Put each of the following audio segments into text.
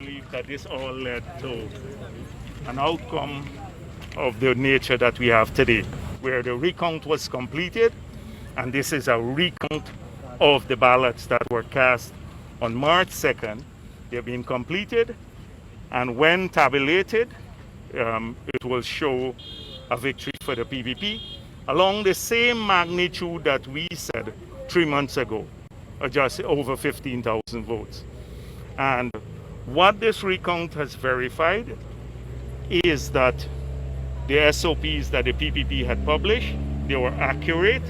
believe that this all led to an outcome of the nature that we have today, where the recount was completed, and this is a recount of the ballots that were cast on March 2nd. They've been completed, and when tabulated, it will show a victory for the PPP along the same magnitude that we said 3 months ago, just over 15,000 votes. And what this recount has verified is that the SOPs that the PPP had published, they were accurate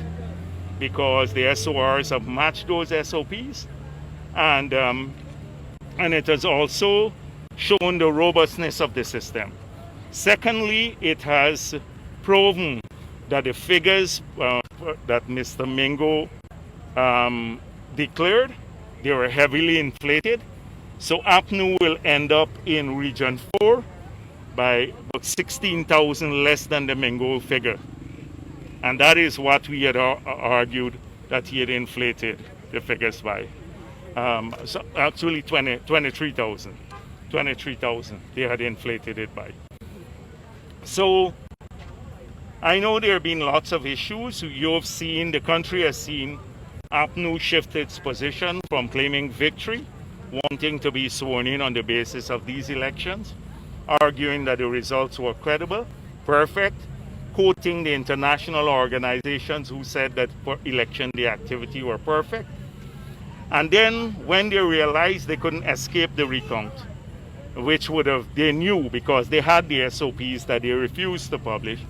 because the SORs have matched those SOPs, and it has also shown the robustness of the system. Secondly, it has proven that the figures that Mr. Mingo declared, they were heavily inflated. So APNU will end up in Region 4 by about 16,000 less than the Mingo figure. And that is what we had argued that he had inflated the figures by. So actually 23,000. 23,000 they had inflated it by. So I know there have been lots of issues. You have seen, the country has seen APNU shift its position from claiming victory, wanting to be sworn in on the basis of these elections, arguing that the results were credible, perfect, quoting the international organizations who said that for election day activity were perfect. And then when they realized they couldn't escape the recount, which they knew because they had the SOPs that they refused to publish,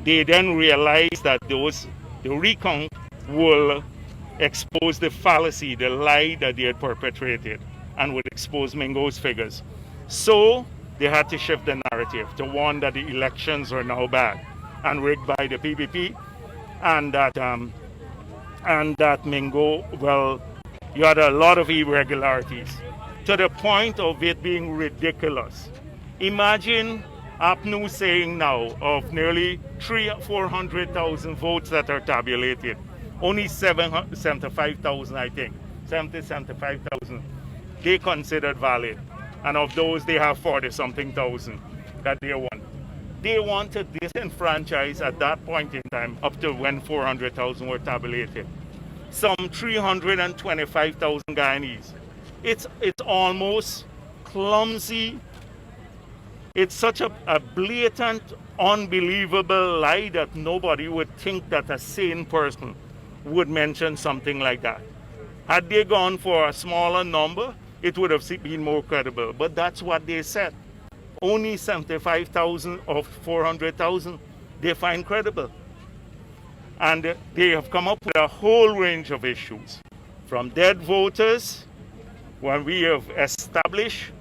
they then realized that the recount will expose the fallacy, the lie that they had perpetrated, and would expose Mingo's figures. So they had to shift the narrative to one that the elections are now bad and rigged by the PPP, and that Mingo, well, you had a lot of irregularities to the point of it being ridiculous. Imagine APNU saying now of nearly 400,000 votes that are tabulated, only 75,000, I think, 75,000, they considered valid. And of those, they have 40-something thousand that they want. They wanted disenfranchise at that point in time, up to when 400,000 were tabulated, some 325,000 Guyanese. It's almost clumsy. It's such a blatant, unbelievable lie that nobody would think that a sane person would mention something like that. Had they gone for a smaller number, it would have been more credible. But that's what they said. Only 75,000 of 400,000 they find credible. And they have come up with a whole range of issues. From dead voters, when we have established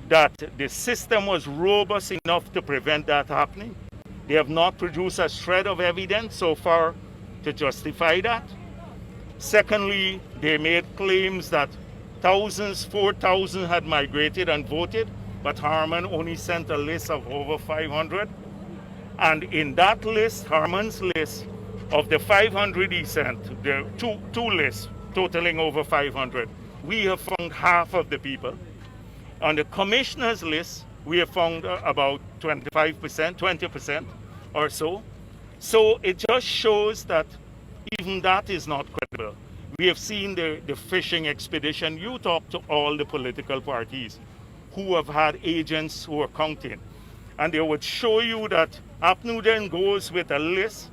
that the system was robust enough to prevent that happening. They have not produced a shred of evidence so far to justify that. Secondly, they made claims that 4,000 had migrated and voted, but Harman only sent a list of over 500. And in that list, Harman's list, of the 500 he sent, there are two lists totaling over 500. We have found half of the people. On the commissioner's list, we have found about 25%, 20% or so. So it just shows that even that is not credible. We have seen the fishing expedition. You talk to all the political parties who have had agents who are counting, and they would show you that APNU then goes with a list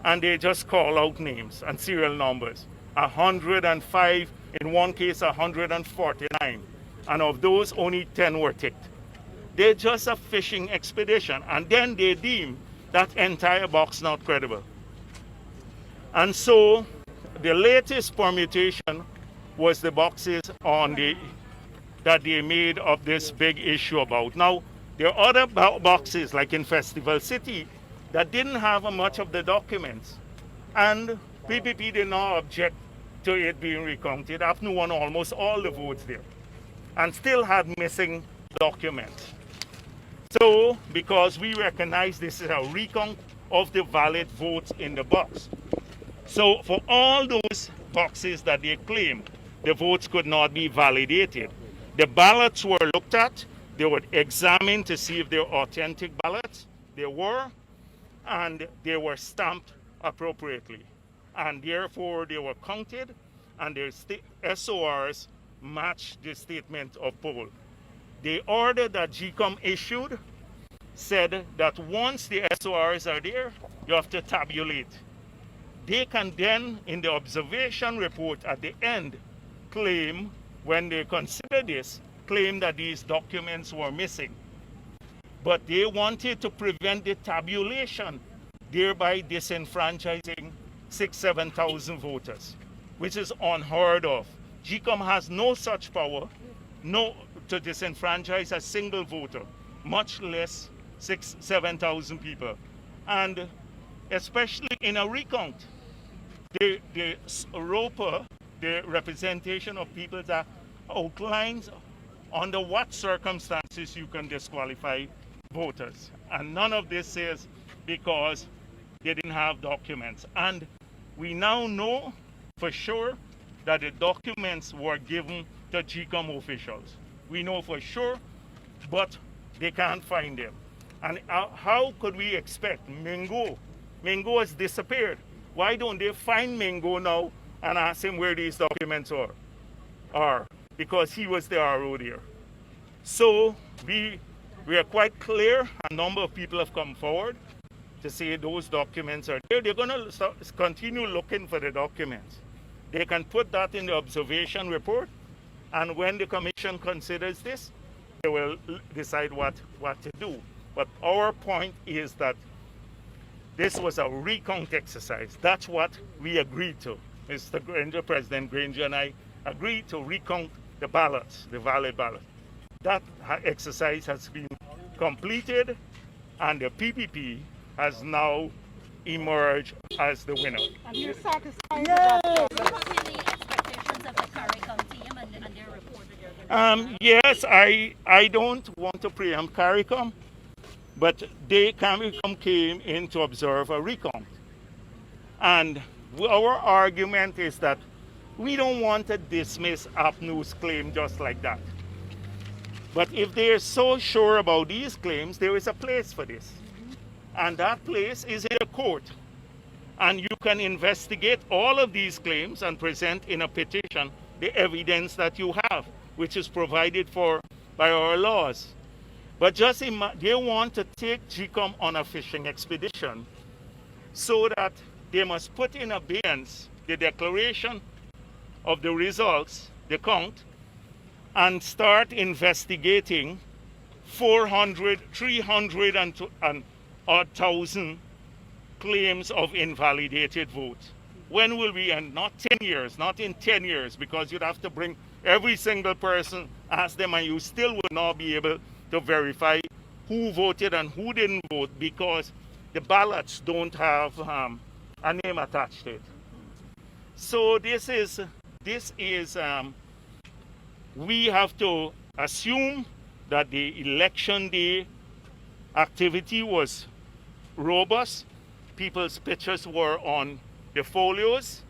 and they just call out names and serial numbers. 105, in one case 149. And of those, only 10 were ticked. They're just a fishing expedition, and then they deem that entire box not credible. And so the latest permutation was the boxes that they made of this big issue about. Now, there are other boxes, like in Festival City, that didn't have much of the documents. And PPP did not object to it being recounted. APNU won almost all the votes there, and still had missing documents. So, because we recognize this is a recount of the valid votes in the box. So, for all those boxes that they claim the votes could not be validated, The ballots were looked at. They were examined to see if they're authentic ballots. They were, and they were stamped appropriately. And therefore, they were counted, and their SORs matched the statement of poll. The order that GCOM issued said that once the SORs are there, you have to tabulate. They can then, in the observation report at the end, claim, when they consider this, claim that these documents were missing. But they wanted to prevent the tabulation, thereby disenfranchising 7,000 voters, which is unheard of. GCOM has no such power to disenfranchise a single voter, much less 7,000 people. And especially in a recount, the ROPA, the representation of people, that outlines under what circumstances you can disqualify voters. And none of this is because they didn't have documents. And we now know for sure that the documents were given to GCOM officials. We know for sure, but they can't find them. And how could we expect Mingo? Mingo has disappeared. Why don't they find Mingo now and ask him where these documents are? Because he was the RO there. So we are quite clear. A number of people have come forward to say those documents are there. They're going to continue looking for the documents. They can put that in the observation report, and when the commission considers this, they will decide what to do. But our point is that this was a recount exercise. That's what we agreed to. Mr. Granger, President Granger, and I agreed to recount the ballots, the valid ballot. That exercise has been completed, and the PPP has now emerged as the winner. Are you satisfied? What are the expectations of the CARICOM team and their report? Yes, I don't want to preempt CARICOM, but CARICOM came in to observe a recount. And our argument is that we don't want to dismiss APNU's claim just like that. But if they're so sure about these claims, there is a place for this. And that place is in a court. And you can investigate all of these claims and present in a petition the evidence that you have, which is provided for by our laws. But just they want to take GCOM on a fishing expedition so that they must put in abeyance the declaration of the results, the count, and start investigating 300,000 claims of invalidated votes. When will we end? Not 10 years, not in 10 years, because you'd have to bring every single person, ask them, and you still would not be able to verify who voted and who didn't vote, because the ballots don't have a name attached to it. So we have to assume that the election day activity was robust. People's pictures were on the folios.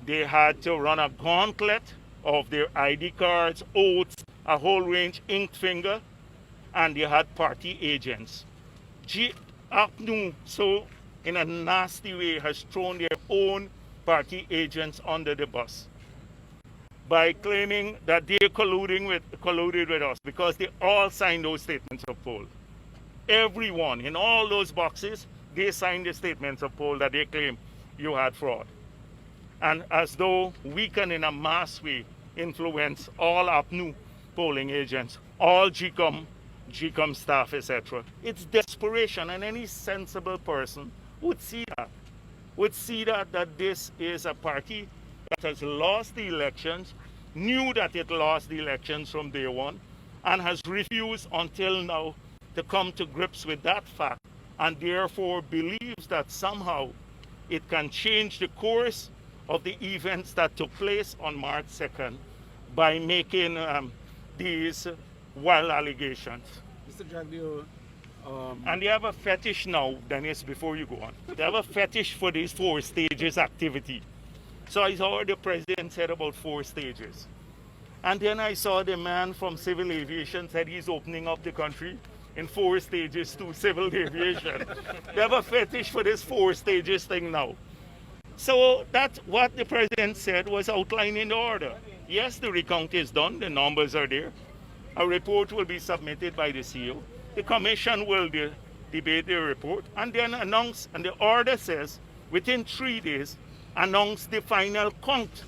They had to run a gauntlet of their ID cards, oaths, a whole range, inked finger, and they had party agents. APNU, so in a nasty way, has thrown their own party agents under the bus by claiming that they're colluded with us, because they all signed those statements of poll. Everyone in all those boxes, they signed the statements of poll that they claim you had fraud. And as though we can in a mass way influence all APNU polling agents, all GCOM staff, etc. It's desperation, and any sensible person would see that this is a party that has lost the elections, knew that it lost the elections from day one, and has refused until now to come to grips with that fact, and therefore believes that somehow it can change the course of the events that took place on March 2nd by making these wild allegations. Mr. Jagdeo, and they have a fetish now, Dennis, before you go on. They have a fetish for these 4 stages activity. So I heard the president said about 4 stages. And then I saw the man from civil aviation said he's opening up the country in 4 stages to civil aviation. They have a fetish for this 4 stages thing now. So that's what the president said was outlining the order. Yes, the recount is done, the numbers are there. A report will be submitted by the CEO. The commission will debate the report and then announce, and the order says within 3 days, announce the final count,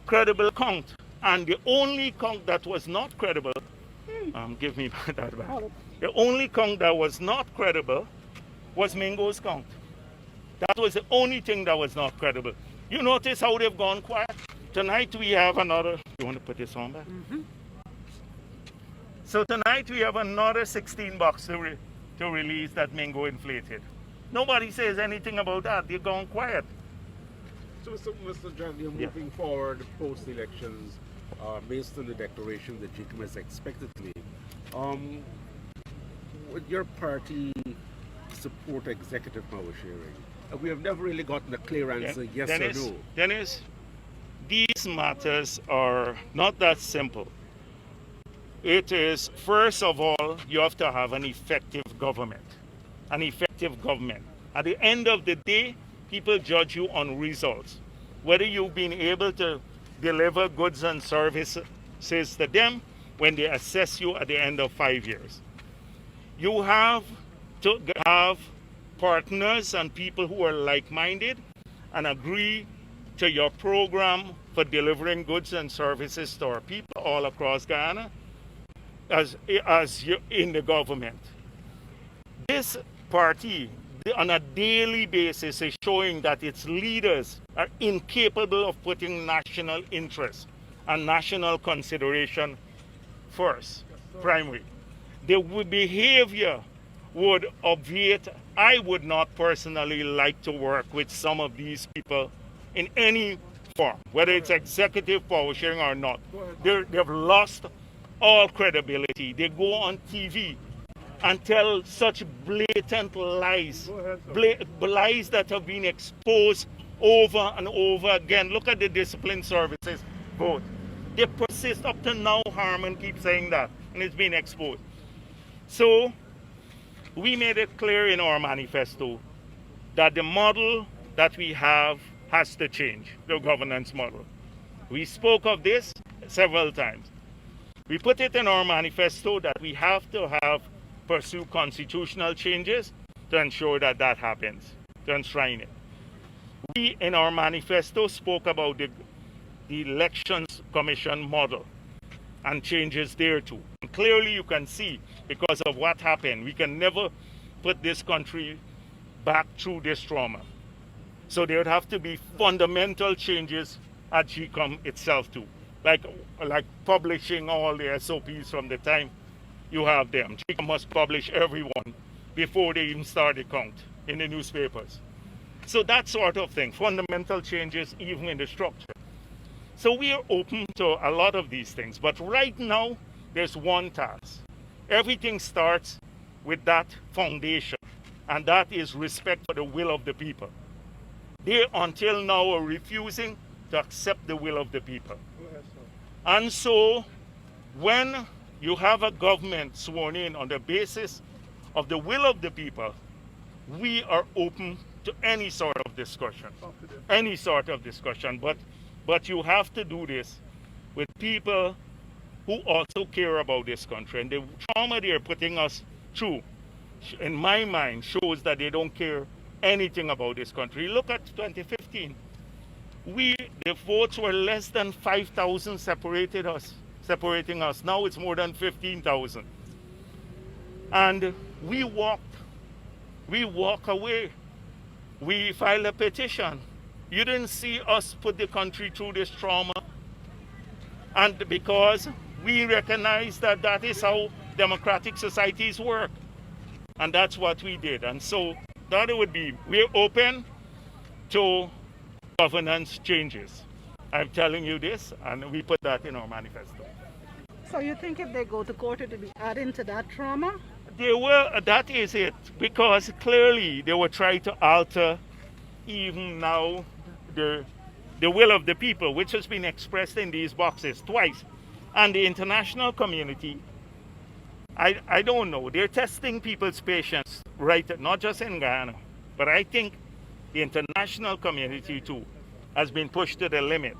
credible count. And the only count that was not credible, give me that back. The only count that was not credible was Mingo's count. That was the only thing that was not credible. You notice how they've gone quiet? Tonight we have another, you want to put this on back? So tonight we have another 16 bucks to release that Mingo inflated. Nobody says anything about that. They're gone quiet. So, Mr. Jagdeo, moving forward post-elections, based on the declaration that GCOM has expected to make, would your party support executive power sharing? We have never really gotten a clear answer, yes or no. Dennis, these matters are not that simple. It is, first of all, you have to have an effective government. An effective government. At the end of the day, people judge you on results. Whether you've been able to deliver goods and services to them when they assess you at the end of 5 years. You have to have partners and people who are like-minded and agree to your program for delivering goods and services to our people all across Guyana as you're in the government. This party on a daily basis is showing that its leaders are incapable of putting national interest and national consideration first, primary. The behavior would obviate. I would not personally like to work with some of these people in any form, whether it's executive power sharing or not. They've lost all credibility. They go on TV and tell such blatant lies, lies that have been exposed over and over again. Look at the discipline services vote. They persist up to now. Harman keeps saying that, and it's been exposed. So we made it clear in our manifesto that the model that we have has to change, the governance model. We spoke of this several times. We put it in our manifesto that we have to pursue constitutional changes to ensure that that happens, to enshrine it. We, in our manifesto, spoke about the Elections Commission model and changes there too. And clearly you can see, because of what happened, we can never put this country back through this trauma. So there would have to be fundamental changes at GCOM itself too, like publishing all the SOPs from the time you have them. GCOM must publish everyone before they even start the count in the newspapers. So that sort of thing, fundamental changes even in the structure. So we are open to a lot of these things, but right now there's one task. Everything starts with that foundation, and that is respect for the will of the people. They until now are refusing to accept the will of the people. And so when you have a government sworn in on the basis of the will of the people, we are open to any sort of discussion. Any sort of discussion. But you have to do this with people who also care about this country. And the trauma they are putting us through, in my mind, shows that they don't care anything about this country. Look at 2015. The votes were less than 5,000 separating us. Now it's more than 15,000. And we walk away. We filed a petition. You didn't see us put the country through this trauma. And because we recognize that that is how democratic societies work. And that's what we did. And so that it would be, we're open to governance changes. I'm telling you this, and we put that in our manifesto. So you think if they go to court, it will be adding to that trauma? They will, that is it, because clearly they will try to alter even now the will of the people, which has been expressed in these boxes twice. And the international community, I don't know, they're testing people's patience, right, not just in Guyana, but I think the international community too has been pushed to the limit.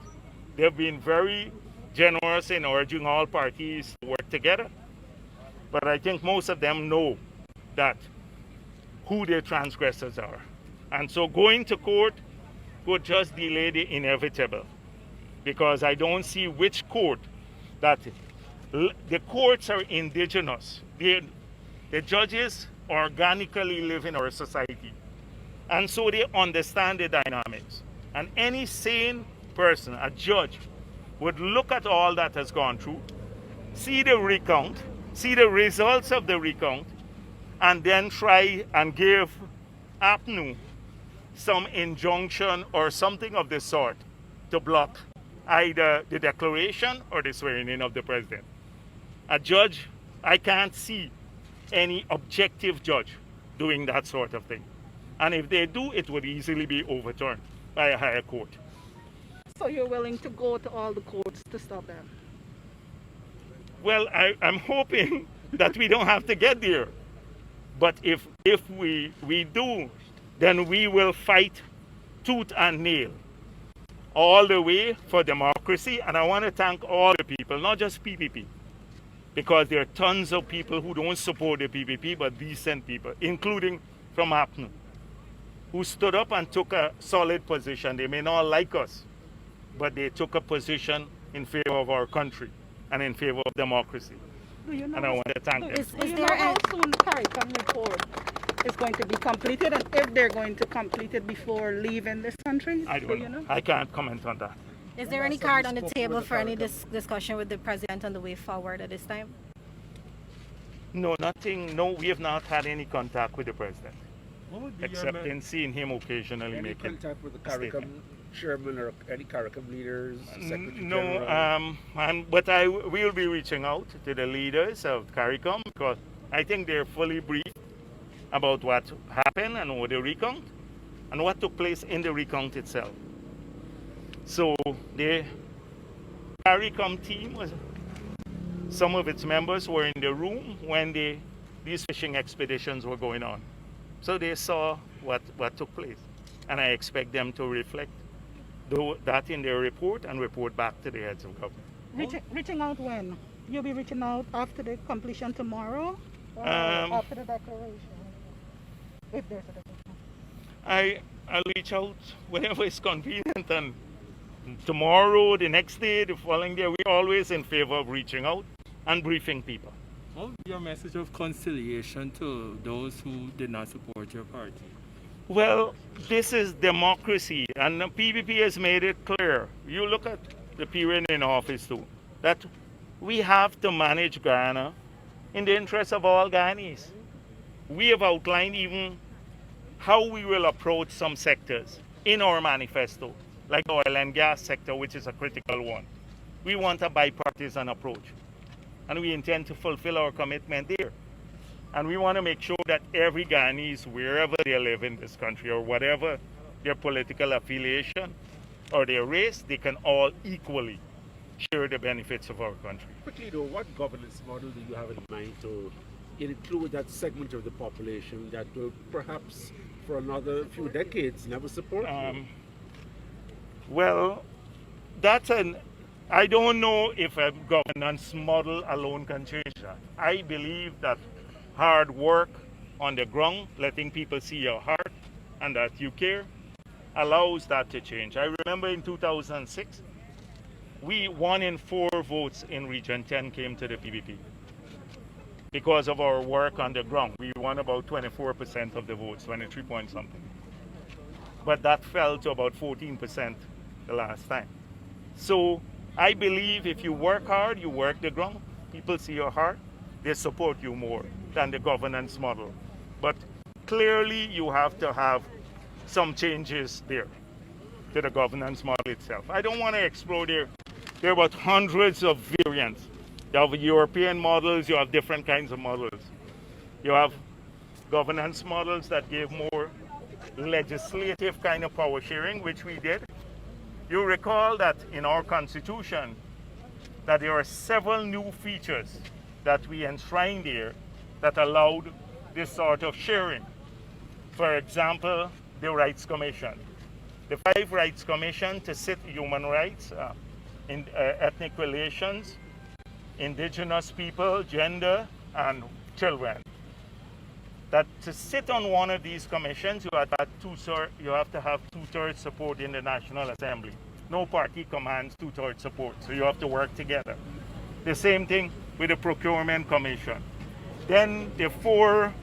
They've been very generous in urging all parties to work together. But I think most of them know that who their transgressors are. And so going to court could just delay the inevitable. Because I don't see which court that the courts are indigenous. The judges organically live in our society. And so they understand the dynamics. And any sane person, a judge, would look at all that has gone through, see the recount, see the results of the recount, and then try and give APNU some injunction or something of the sort to block either the declaration or the swearing in of the president. A judge, I can't see any objective judge doing that sort of thing. And if they do, it would easily be overturned by a higher court. So you're willing to go to all the courts to stop that? Well, I'm hoping that we don't have to get there. But if we do, then we will fight tooth and nail all the way for democracy. And I want to thank all the people, not just PPP, because there are tons of people who don't support the PPP, but decent people, including from APNU, who stood up and took a solid position. They may not like us, but they took a position in favor of our country and in favor of democracy. Do you know, and I want to thank them. do you know how soon the CARICOM report is going to be completed, and if they're going to complete it before leaving this country? I don't know. I can't comment on that. Is there any card on the table for any discussion with the president on the way forward at this time? No, nothing. No, we have not had any contact with the president, except in seeing him occasionally Any making contact with the CARICOM chairman or any CARICOM leaders, secretary No, general? but will be reaching out to the leaders of CARICOM because I think they're fully briefed about what happened and what the recount and what took place in the recount itself. So the CARICOM team some of its members were in the room when these fishing expeditions were going on. So they saw what took place. And I expect them to reflect that in their report and report back to the heads of government. Reaching out when? You'll be reaching out after the completion tomorrow? Or after the declaration? If there's a declaration. I'll reach out whenever it's convenient, and tomorrow, the next day, the following day, we're always in favor of reaching out and briefing people. What would be your message of conciliation to those who did not support your party? Well, this is democracy, and the PPP has made it clear. You look at the period in office too, that we have to manage Guyana in the interest of all Guyanese. We have outlined even how we will approach some sectors in our manifesto, like the oil and gas sector, which is a critical one. We want a bipartisan approach, and we intend to fulfill our commitment there. And we want to make sure that every Guyanese, wherever they live in this country or whatever their political affiliation or their race, they can all equally share the benefits of our country. Quickly though, what governance model do you have in mind to include that segment of the population that will perhaps for another few decades never support you? Well, I don't know if a governance model alone can change that. I believe that hard work on the ground, letting people see your heart and that you care, allows that to change. I remember in 2006, 1 in 4 votes in Region 10 came to the PPP. Because of our work on the ground, we won about 24% of the votes, 23 point something. But that fell to about 14% the last time. So I believe if you work hard, you work the ground, people see your heart, they support you more than the governance model. But clearly you have to have some changes there to the governance model itself. I don't want to explore there. There are about hundreds of variants. You have European models, you have different kinds of models. You have governance models that give more legislative kind of power sharing, which we did. You recall that in our constitution, that there are several new features that we enshrined there that allowed this sort of sharing. For example, the Rights Commission. The 5 Rights Commission to sit human rights, ethnic relations, indigenous people, gender, and children. That to sit on one of these commissions, you have to have 2/3 support in the National Assembly. No party commands 2/3 support, so you have to work together. The same thing with the Procurement Commission. Then the 4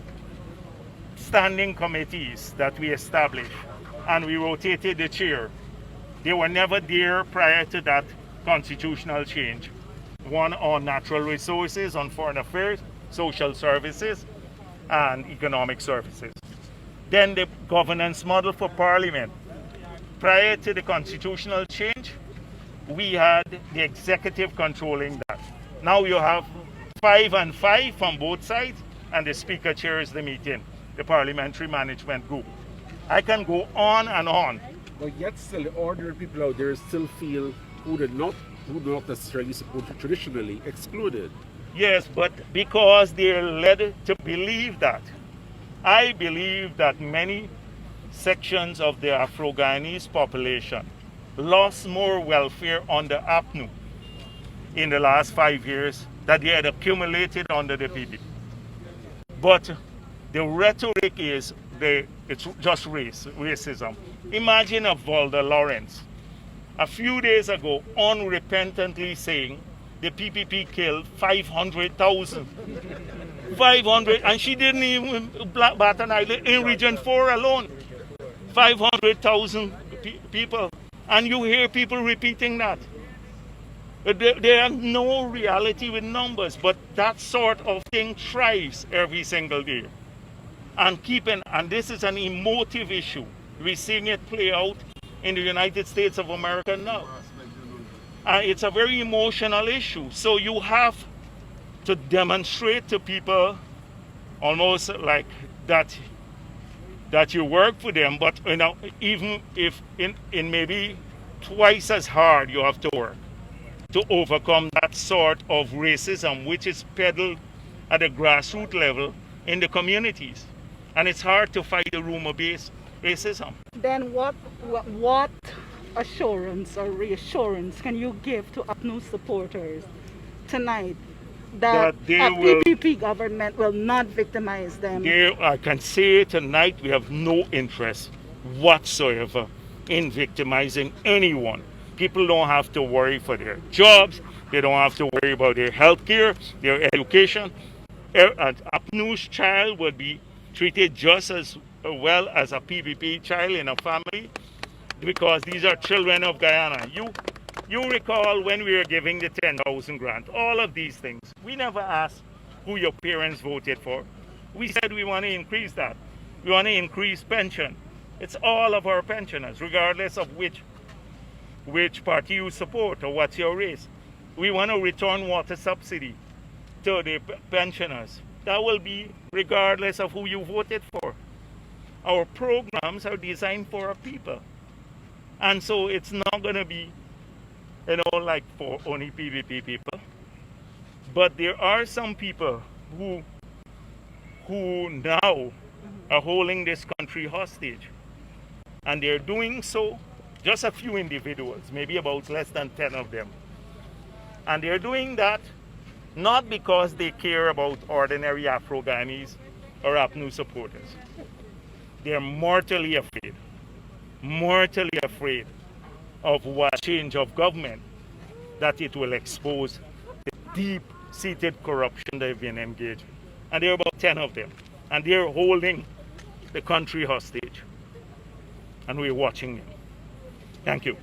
standing committees that we established, and we rotated the chair. They were never there prior to that constitutional change. One on natural resources, on foreign affairs, social services, and economic services. Then the governance model for Parliament. Prior to the constitutional change, we had the executive controlling that. Now you have 5 and 5 from both sides, and the Speaker chairs the meeting, the Parliamentary Management Group. I can go on and on. But yet still, the ordinary people out there still feel who do not necessarily support traditionally excluded. Yes, but because they're led to believe that. I believe that many sections of the Afro-Guyanese population lost more welfare under APNU in the last 5 years that they had accumulated under the PDP. But the rhetoric is it's just racism. Imagine a Valda Lawrence a few days ago unrepentantly saying the PPP killed 500,000. 500, and she didn't even bat an eyelid in Region 4 alone. 500,000 people. And you hear people repeating that. There are no reality with numbers, but that sort of thing thrives every single day. And this is an emotive issue. We're seeing it play out in the United States of America now. And it's a very emotional issue. So you have to demonstrate to people almost like that you work for them, but even if in maybe twice as hard you have to work to overcome that sort of racism which is peddled at a grassroots level in the communities. And it's hard to fight the rumor-based racism. Then what assurance or reassurance can you give to APNU supporters tonight that they a will, PPP government will not victimize them? I can say tonight we have no interest whatsoever in victimizing anyone. People don't have to worry for their jobs. They don't have to worry about their health care, their education. An APNU's child would be treated just as well as a PPP child in a family because these are children of Guyana. You recall when we were giving the 10,000 grant, all of these things. We never asked who your parents voted for. We said we want to increase that. We want to increase pension. It's all of our pensioners, regardless of which party you support or what's your race. We want to return water subsidy to the pensioners. That will be regardless of who you voted for. Our programs are designed for our people. And so it's not going to be, like for only PVP people. But there are some people who now are holding this country hostage. And they're doing so, just a few individuals, maybe about less than 10 of them. And they're doing that not because they care about ordinary Afro-Guyanese or APNU supporters. They're mortally afraid of what change of government, that it will expose the deep-seated corruption they've been engaged in. And there are about 10 of them. And they're holding the country hostage. And we're watching them. Thank you.